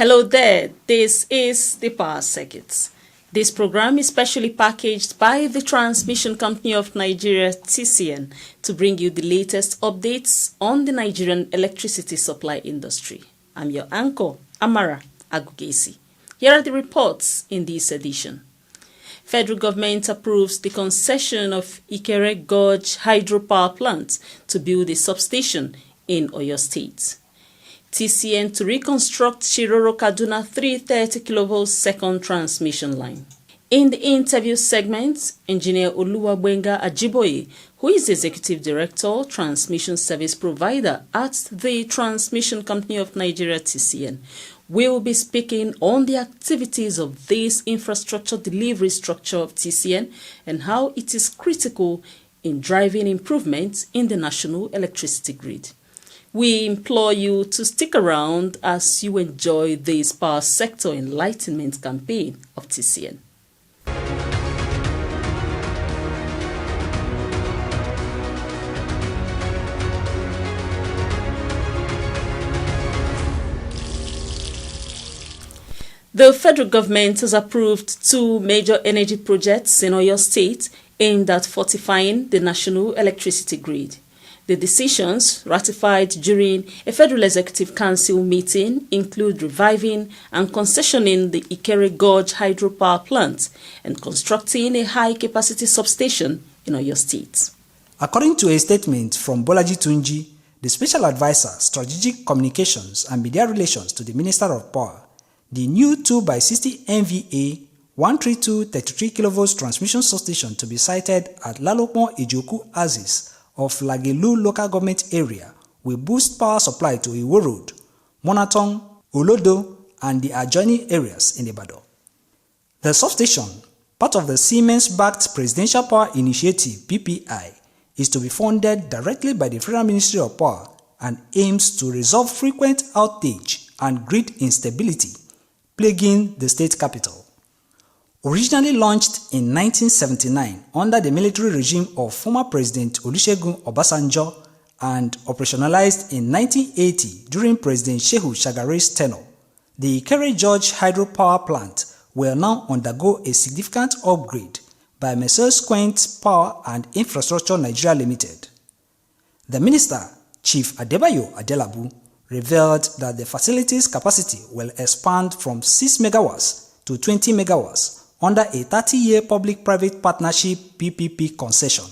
Hello there, this is the Power Circuit. This program is specially packaged by the Transmission Company of Nigeria, TCN, to bring you the latest updates on the Nigerian electricity supply industry. I'm your anchor, Amara Agugesi. Here are the reports in this edition. Federal government approves the concession of Ikere Gorge hydropower plant to build a substation in Oyo State. TCN to reconstruct Shiroro Kaduna 330 kV second transmission line. In the interview segment, Engineer Oluwabenga Ajiboye, who is Executive Director, Transmission Service Provider at the Transmission Company of Nigeria TCN, will be speaking on the activities of this infrastructure delivery structure of TCN and how it is critical in driving improvements in the national electricity grid. We implore you to stick around as you enjoy this power sector enlightenment campaign of TCN. The federal government has approved 2 major energy projects in Oyo State aimed at fortifying the national electricity grid. The decisions ratified during a Federal Executive Council meeting include reviving and concessioning the Ikere Gorge hydropower plant and constructing a high-capacity substation in Oyo State. According to a statement from Bolaji Tunji, the Special Advisor, Strategic Communications and Media Relations to the Minister of Power, the new 2x60 MVA 132 33 kV transmission substation to be sited at Lalokmo Ijoku Axis of Lagelu local government area will boost power supply to Iwo Road, Monatong, Olodo, and the adjoining areas in Ibadan. The substation, part of the Siemens-backed Presidential Power Initiative (PPI), is to be funded directly by the Federal Ministry of Power and aims to resolve frequent outage and grid instability plaguing the state capital. Originally launched in 1979 under the military regime of former President Olusegun Obasanjo and operationalized in 1980 during President Shehu Shagare's tenure, the Ikere Gorge hydropower plant will now undergo a significant upgrade by Messrs. Quent Power and Infrastructure Nigeria Limited. The Minister, Chief Adebayo Adelabu, revealed that the facility's capacity will expand from 6 megawatts to 20 megawatts under a 30-year public-private partnership PPP concession.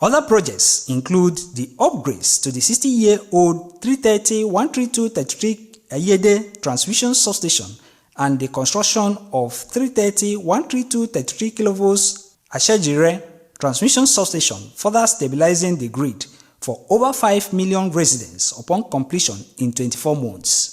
Other projects include the upgrades to the 60-year-old 330-132-33 Ayede transmission substation and the construction of 330-132-33 kV Ashejire transmission substation, further stabilizing the grid for over 5 million residents upon completion in 24 months.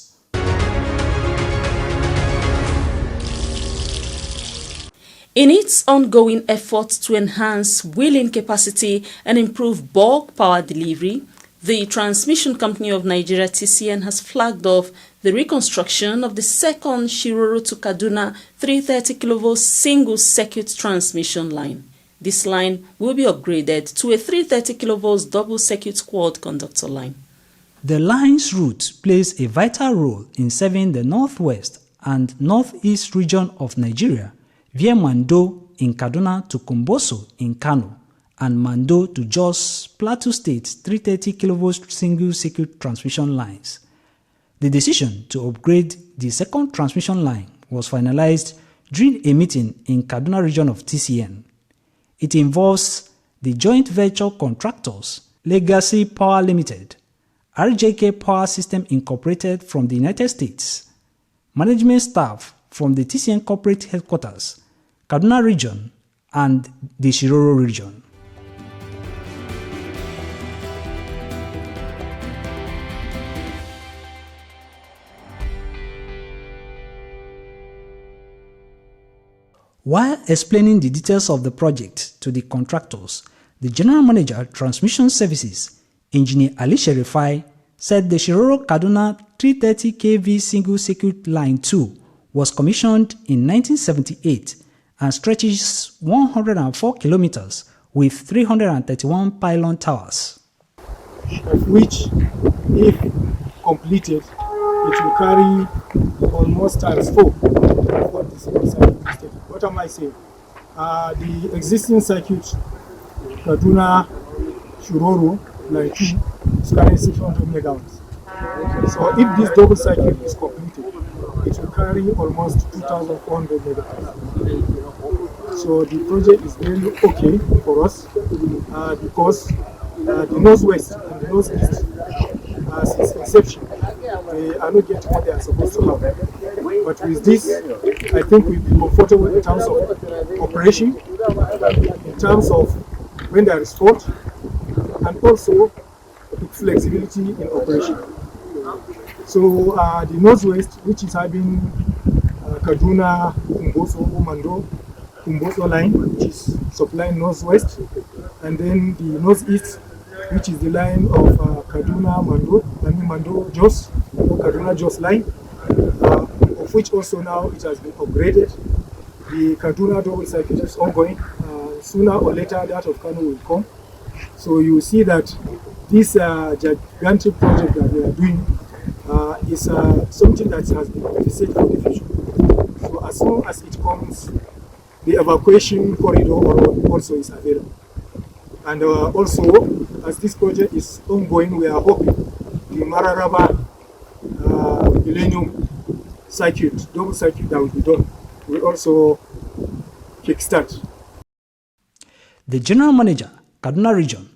In its ongoing efforts to enhance wheeling capacity and improve bulk power delivery, the Transmission Company of Nigeria TCN has flagged off the reconstruction of the second Shiroro to Kaduna 330 kV single-circuit transmission line. This line will be upgraded to a 330 kV double-circuit quad conductor line. The line's route plays a vital role in serving the northwest and northeast region of Nigeria via Mando in Kaduna to Komboso in Kano and Mando to Jos Plateau State 330 kV single-circuit transmission lines. The decision to upgrade the second transmission line was finalized during a meeting in Kaduna region of TCN. It involves the joint venture contractors Legacy Power Limited, RJK Power System Incorporated from the United States, management staff from the TCN corporate headquarters, Kaduna region, and the Shiroro region. While explaining the details of the project to the contractors, the General Manager, Transmission Services, Engineer Ali Sherifai, said the Shiroro Kaduna 330 kV single-circuit line 2 was commissioned in 1978 and stretches 104 kilometers with 331 pylon towers. Of which, if completed, it will carry almost times 4 of what the single circuit is taking. What am I saying? The existing circuit, Kaduna Shiroro line 2, is carrying 600 megawatts. So if this double circuit is completed, it will carry almost 2,400 megawatts. So the project is very okay for us because the northwest and the northeast, since inception, they are not getting what they are supposed to have. But with this, I think we'll be comfortable in terms of operation, in terms of when there is fault, and also with flexibility in operation. So the northwest, which is having Kaduna, Kumboso line, which is supplying northwest, and then the northeast, which is the line of Kaduna Mando Jos, or Kaduna Jos line, of which also now it has been upgraded. The Kaduna double circuit is ongoing. Sooner or later, that of Kano will come. So you see that this gigantic project that we are doing is something that has been set for the future. So as soon as it comes, the evacuation corridor also is available. And also, as this project is ongoing, we are hoping the Mararaba Millennium circuit, double circuit that will be done, will also kickstart. The General Manager, Kaduna Region,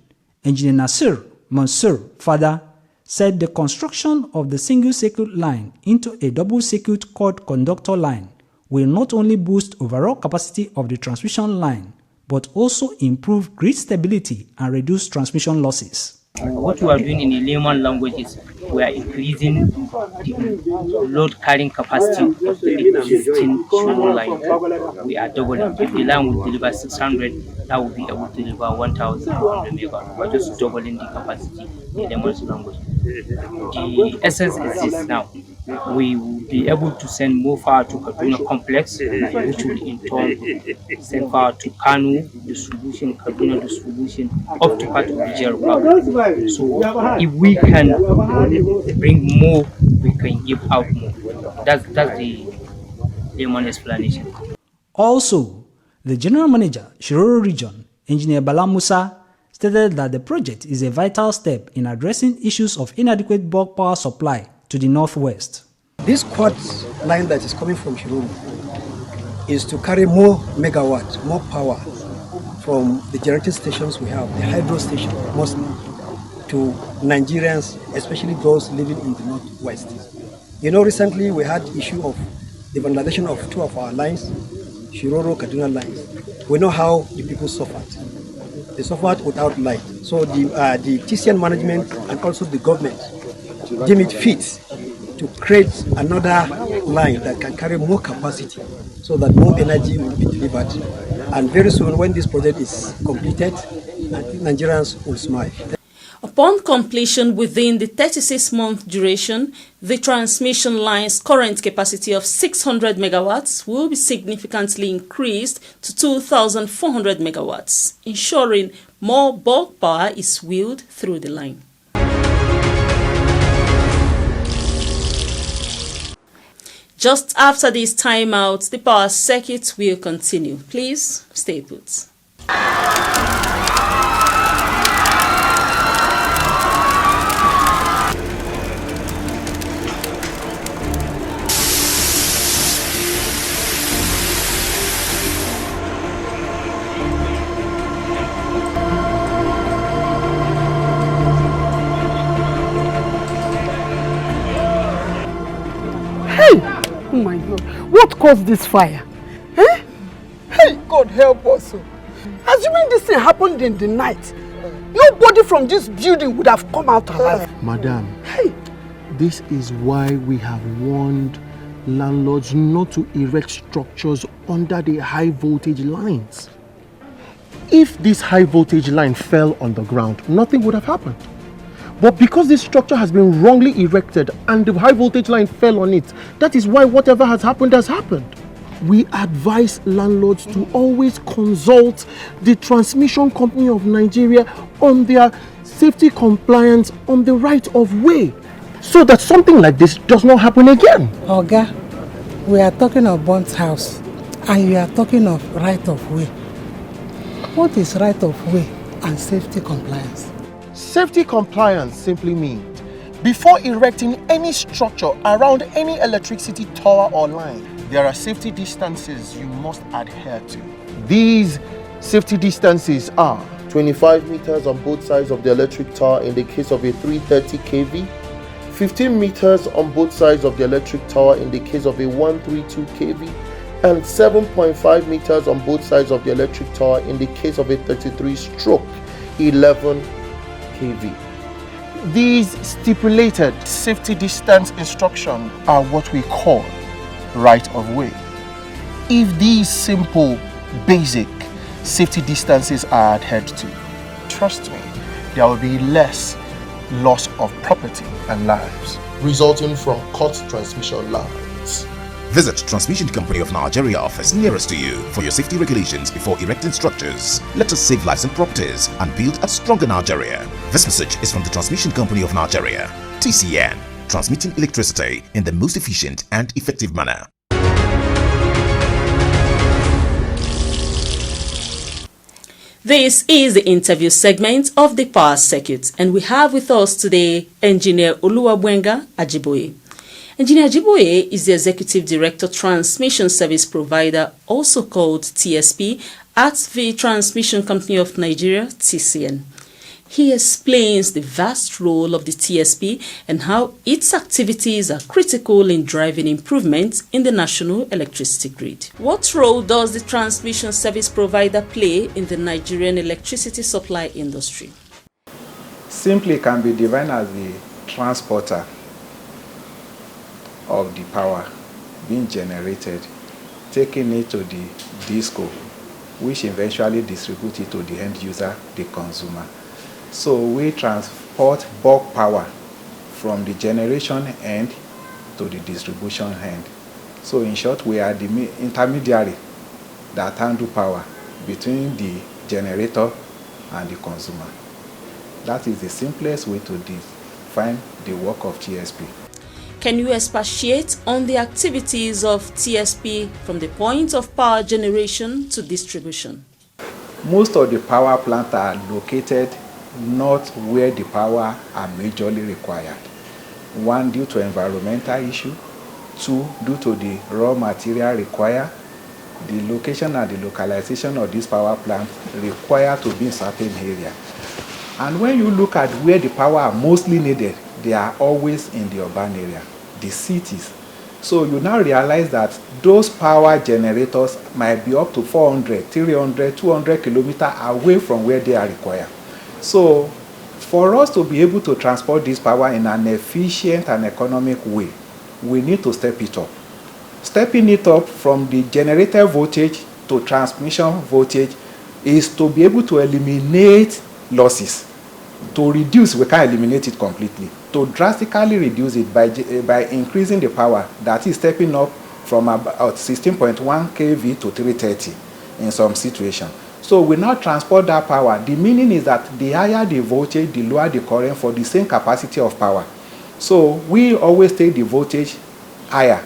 Engineer Nasir Mansour Fada, said the construction of the single circuit line into a double circuit cord conductor line will not only boost overall capacity of the transmission line, but also improve grid stability and reduce transmission losses. What we are doing in a layman language is we are increasing the load carrying capacity of the existing Shiroro line. We are doubling. If the line will deliver 600, that will be able to deliver 1,200 megawatts. We are just doubling the capacity in layman's language. The essence is this now. We will be able to send more power to Kaduna complex, which will in turn send power to Kano distribution, Kaduna distribution, up to part of the Niger Republic. So if we can bring more, we can give out more. That's the layman explanation. Also, the General Manager, Shiroro Region, Engineer Bala Musa, stated that the project is a vital step in addressing issues of inadequate bulk power supply to the northwest. This quad line that is coming from Shiroro is to carry more megawatts, more power from the generating stations we have, the hydro station mostly, to Nigerians, especially those living in the northwest. You know, recently we had issue of the vandalization of 2 of our lines, Shiroro-Kaduna lines. We know how the people suffered. They suffered without light. So the TCN management and also the government deem it fit to create another line that can carry more capacity so that more energy will be delivered. And very soon, when this project is completed, Nigerians will smile. Upon completion within the 36-month duration, the transmission line's current capacity of 600 megawatts will be significantly increased to 2,400 megawatts, ensuring more bulk power is wheeled through the line. Just after this timeout, the power circuit will continue. Please stay put. Oh my God, what caused this fire? Eh? Hey, God help us. Assuming this thing happened in the night, nobody from this building would have come out alive. Madam, hey, this is why we have warned landlords not to erect structures under the high voltage lines. If this high voltage line fell on the ground, nothing would have happened. But because this structure has been wrongly erected and the high voltage line fell on it, that is why whatever has happened has happened. We advise landlords to always consult the Transmission Company of Nigeria on their safety compliance on the right of way, so that something like this does not happen again. Oga, we are talking of burnt house and you are talking of right of way. What is right of way and safety compliance? Safety compliance simply means before erecting any structure around any electricity tower or line, there are safety distances you must adhere to. These safety distances are 25 meters on both sides of the electric tower in the case of a 330 kV, 15 meters on both sides of the electric tower in the case of a 132 kV, and 7.5 meters on both sides of the electric tower in the case of a 33/11 kV. These stipulated safety distance instructions are what we call right of way. If these simple, basic safety distances are adhered to, trust me, there will be less loss of property and lives resulting from cut transmission lines. Visit Transmission Company of Nigeria office nearest to you for your safety regulations before erecting structures. Let us save lives and properties and build a stronger Nigeria. This message is from the Transmission Company of Nigeria, TCN, transmitting electricity in the most efficient and effective manner. This is the interview segment of the Power Circuit, and we have with us today Engineer Oluwabwenga Ajiboye. Engineer Ajiboye is the Executive Director Transmission Service Provider, also called TSP, at the Transmission Company of Nigeria, TCN. He explains the vast role of the TSP and how its activities are critical in driving improvements in the national electricity grid. What role does the transmission service provider play in the Nigerian electricity supply industry? Simply can be defined as the transporter of the power being generated, taking it to the DISCO, which eventually distributes it to the end user, the consumer. So we transport bulk power from the generation end to the distribution end. So in short, we are the intermediary that handle power between the generator and the consumer. That is the simplest way to define the work of TSP. Can you expatiate on the activities of TSP from the point of power generation to distribution? Most of the power plants are located not where the power are majorly required. One, due to environmental issue. Two, due to the raw material required. The location and the localization of this power plant require to be in certain area. And when you look at where the power are mostly needed, they are always in the urban area, the cities. So you now realize that those power generators might be up to 400, 300, 200 kilometers away from where they are required. So for us to be able to transport this power in an efficient and economic way, we need to step it up. Stepping it up from the generator voltage to transmission voltage is to be able to eliminate losses. To reduce, we can't eliminate it completely. To drastically reduce it by increasing the power, that is stepping up from about 16.1 kV to 330 in some situations. So we now transport that power. The meaning is that the higher the voltage, the lower the current for the same capacity of power. So we always take the voltage higher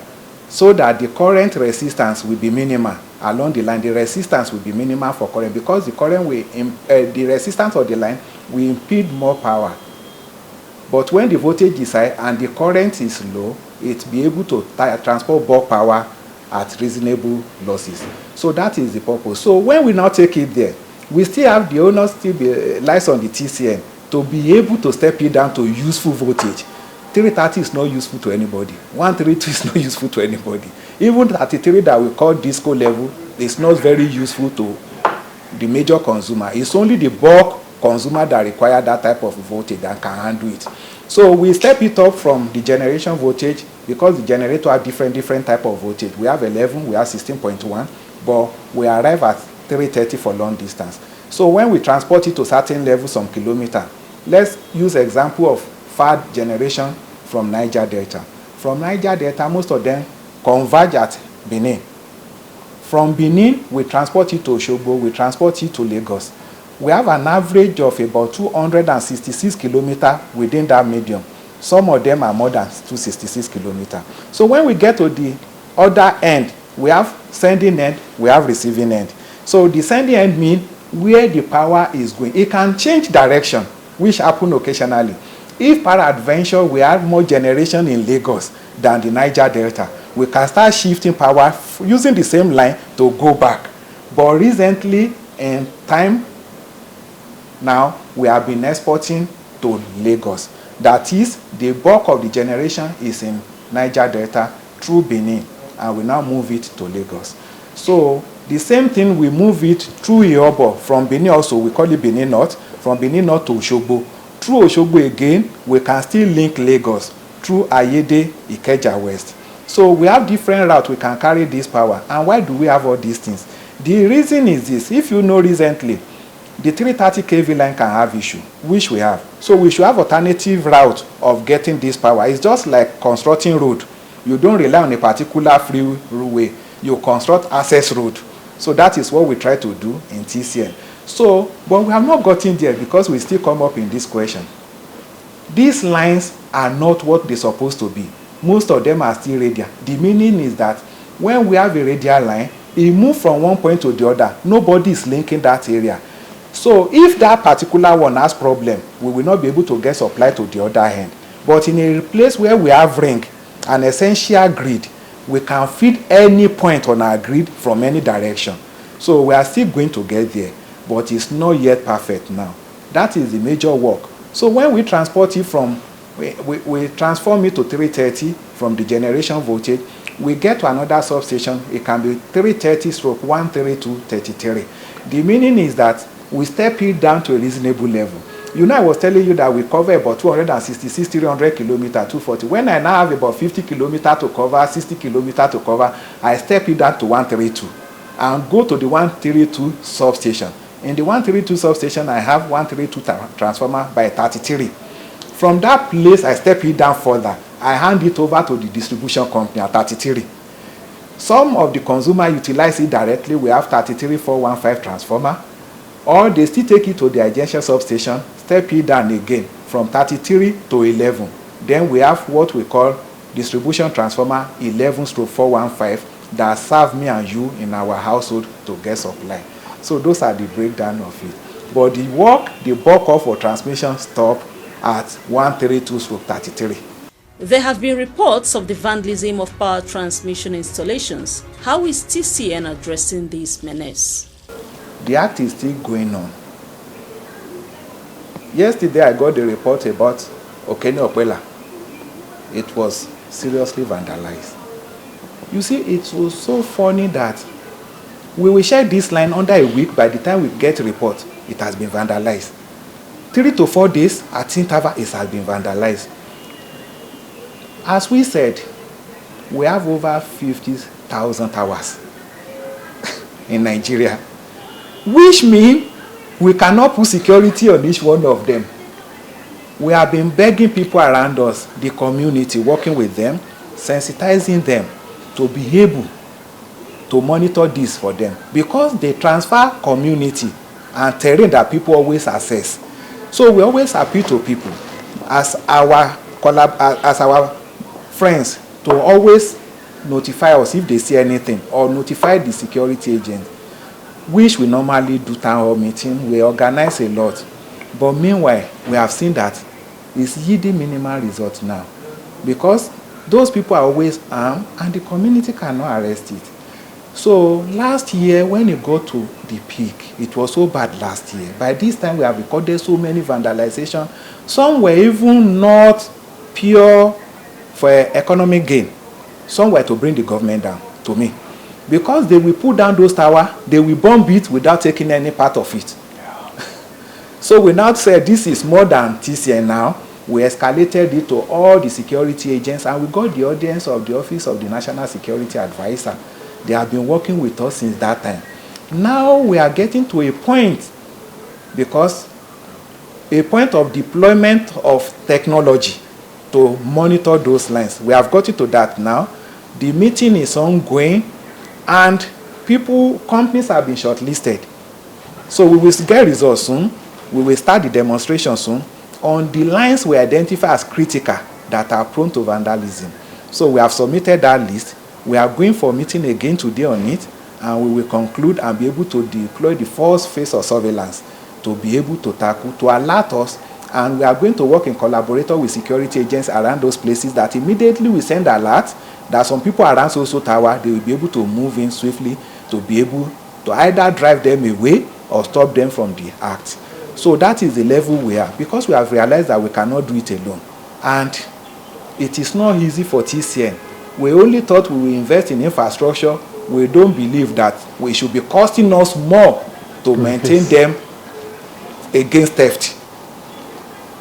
so that the current resistance will be minimal along the line. The resistance will be minimal for current because the current will the resistance of the line will impede more power. But when the voltage is high and the current is low, it will be able to transport bulk power at reasonable losses. So that is the purpose. So when we now take it there, we still have the onus still lies on the TCN to be able to step it down to useful voltage. 330 is not useful to anybody. 132 is not useful to anybody. Even 33 that we call disco level is not very useful to the major consumer. It's only the bulk consumer that require that type of voltage that can handle it. So we step it up from the generation voltage because the generator have different type of voltage. We have 11, we have 16.1, but we arrive at 330 for long distance. So when we transport it to certain level, some kilometer, let's use example of far generation from Niger Delta. From Niger Delta, most of them converge at Benin. From Benin, we transport it to Osogbo, we transport it to Lagos. We have an average of about 266 kilometers within that medium. Some of them are more than 266 kilometers. So when we get to the other end, we have sending end, we have receiving end. So the sending end means where the power is going. It can change direction, which happen occasionally. If peradventure we have more generation in Lagos than the Niger Delta, we can start shifting power using the same line to go back. But recently, in time now, we have been exporting to Lagos. That is, the bulk of the generation is in Niger Delta through Benin, and we now move it to Lagos. So the same thing, we move it through Iyobo from Benin also, we call it Benin North, from Benin North to Osogbo. Through Osogbo again, we can still link Lagos through Ayede, Ikeja West. So we have different routes we can carry this power. And why do we have all these things? The reason is this: if you know recently, the 330 kV line can have issue, which we have. So we should have alternative route of getting this power. It's just like constructing road. You don't rely on a particular freeway. You construct access road. So that is what we try to do in TCN. So, but we have not gotten there because we still come up in this question. These lines are not what they're supposed to be. Most of them are still radial. The meaning is that when we have a radial line, it moves from one point to the other. Nobody is linking that area. So if that particular one has problem, we will not be able to get supply to the other end. But in a place where we have ring, an essential grid, we can feed any point on our grid from any direction. So we are still going to get there, but it's not yet perfect now. That is the major work. So when we transport it from, we transform it to 330 from the generation voltage, we get to another substation. It can be 330/13233. The meaning is that we step it down to a reasonable level. You know, I was telling you that we cover about 266, 300 kilometers, 240. When I now have about 50 kilometers to cover, 60 kilometers to cover, I step it down to 132 and go to the 132 substation. In the 132 substation, I have 132 transformer by 33. From that place, I step it down further. I hand it over to the distribution company at 33. Some of the consumer utilize it directly. We have 33415 transformer. Or they still take it to the adjacent substation, step it down again from 33 to 11. Then we have what we call distribution transformer 11/415 that serve me and you in our household to get supply. So those are the breakdown of it. But the work, the bulk of our transmission stop at 132/33. There have been reports of the vandalism of power transmission installations. How is TCN addressing this menace? The act is still going on. Yesterday, I got the report about Okene Opela. It was seriously vandalized. You see, it was so funny that we will share this line under a week. By the time we get a report, it has been vandalized. 3 to 4 days at Tintava, it has been vandalized. As we said, we have over 50,000 towers in Nigeria, which means we cannot put security on each one of them. We have been begging people around us, the community, working with them, sensitizing them to be able to monitor this for them, because they transfer community and terrain that people always access. So we always appeal to people as our friends to always notify us if they see anything, or notify the security agent, which we normally do town hall meeting. We organize a lot, but meanwhile we have seen that it's yielding minimal results now, because those people are always armed and the community cannot arrest it. So last year, when it got to the peak, it was so bad last year. By this time, we have recorded so many vandalizations. Some were even not pure for economic gain. Some were to bring the government down, to me. Because they will put down those towers, they will bomb it without taking any part of it. So we now said this is more than TCN now. We escalated it to all the security agents, and we got the audience of the Office of the National Security Advisor. They have been working with us since that time. Now we are getting to a point, because a point of deployment of technology to monitor those lines. We have got to that now. The meeting is ongoing, and companies have been shortlisted. So we will get results soon. We will start the demonstration soon on the lines we identify as critical that are prone to vandalism. So we have submitted that list. We are going for a meeting again today on it, and we will conclude and be able to deploy the first phase of surveillance to be able to tackle, to alert us, and we are going to work in collaboration with security agents around those places that immediately we send alert that some people around Soso Tower, they will be able to move in swiftly to be able to either drive them away or stop them from the act. So that is the level we are, because we have realized that we cannot do it alone. And it is not easy for TCN. We only thought we will invest in infrastructure. We don't believe that we should be costing us more to maintain them against theft.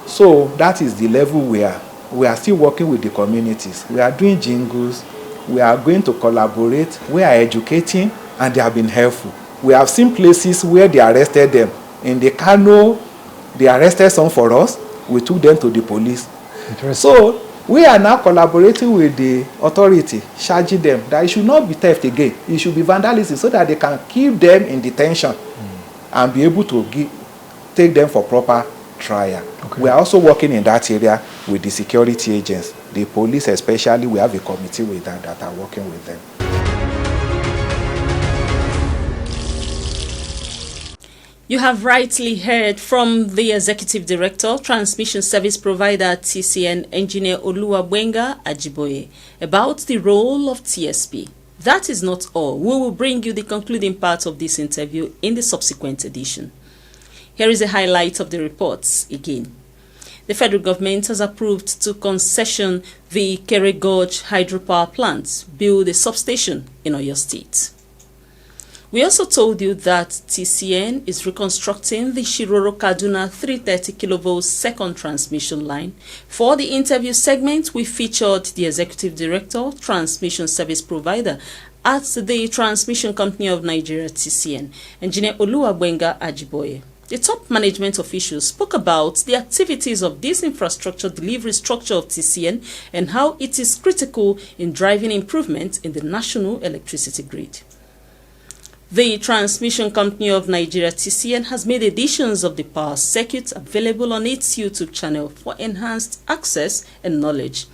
So that is the level we are. We are still working with the communities. We are doing jingles. We are going to collaborate. We are educating, and they have been helpful. We have seen places where they arrested them. In the Kano, they arrested some for us. We took them to the police. So we are now collaborating with the authority, charging them that it should not be theft again. It should be vandalism, so that they can keep them in detention and be able to take them for proper trial. Okay. We are also working in that area with the security agents, the police especially. We have a committee with that are working with them. You have rightly heard from the Executive Director, Transmission Service Provider TCN, Engineer Oluwagbenga Ajiboye, about the role of TSP. That is not all. We will bring you the concluding part of this interview in the subsequent edition. Here is a highlight of the reports again. The federal government has approved to concession the Kere Gorge hydropower plant, build a substation in Oyo State. We also told you that TCN is reconstructing the Shiroro-Kaduna 330 kV second transmission line. For the interview segment, we featured the Executive Director, Transmission Service Provider at the Transmission Company of Nigeria, TCN, Engineer Oluwagbenga Ajiboye. The top management officials spoke about the activities of this infrastructure delivery structure of TCN and how it is critical in driving improvement in the national electricity grid. The Transmission Company of Nigeria, TCN, has made editions of the power circuit available on its YouTube channel for enhanced access and knowledge.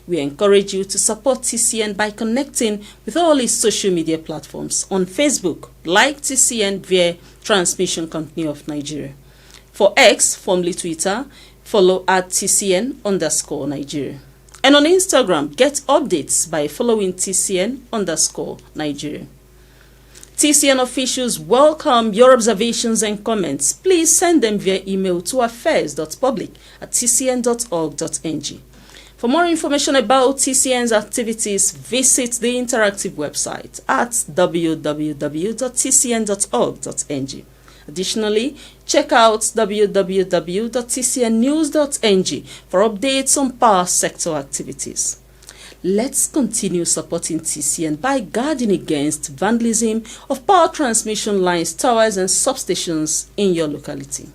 We encourage you to support TCN by connecting with all its social media platforms. On Facebook, like TCN via Transmission Company of Nigeria. For X, formerly Twitter, follow at TCN_Nigeria. And on Instagram, get updates by following TCN_Nigeria. TCN officials welcome your observations and comments. Please send them via email to affairs.public@tcn.org.ng. For more information about TCN's activities, visit the interactive website at www.tcn.org.ng. Additionally, check out www.tcnnews.ng for updates on power sector activities. Let's continue supporting TCN by guarding against vandalism of power transmission lines, towers, and substations in your locality.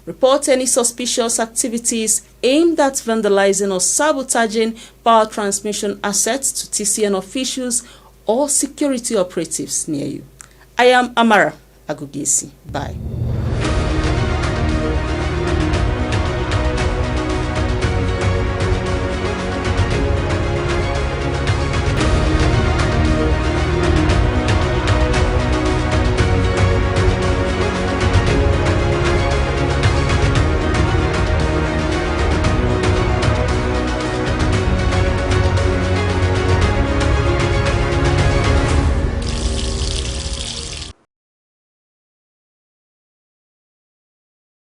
Report any suspicious activities aimed at vandalizing or sabotaging power transmission assets to TCN officials or security operatives near you. I am Amara Agugesi. Bye.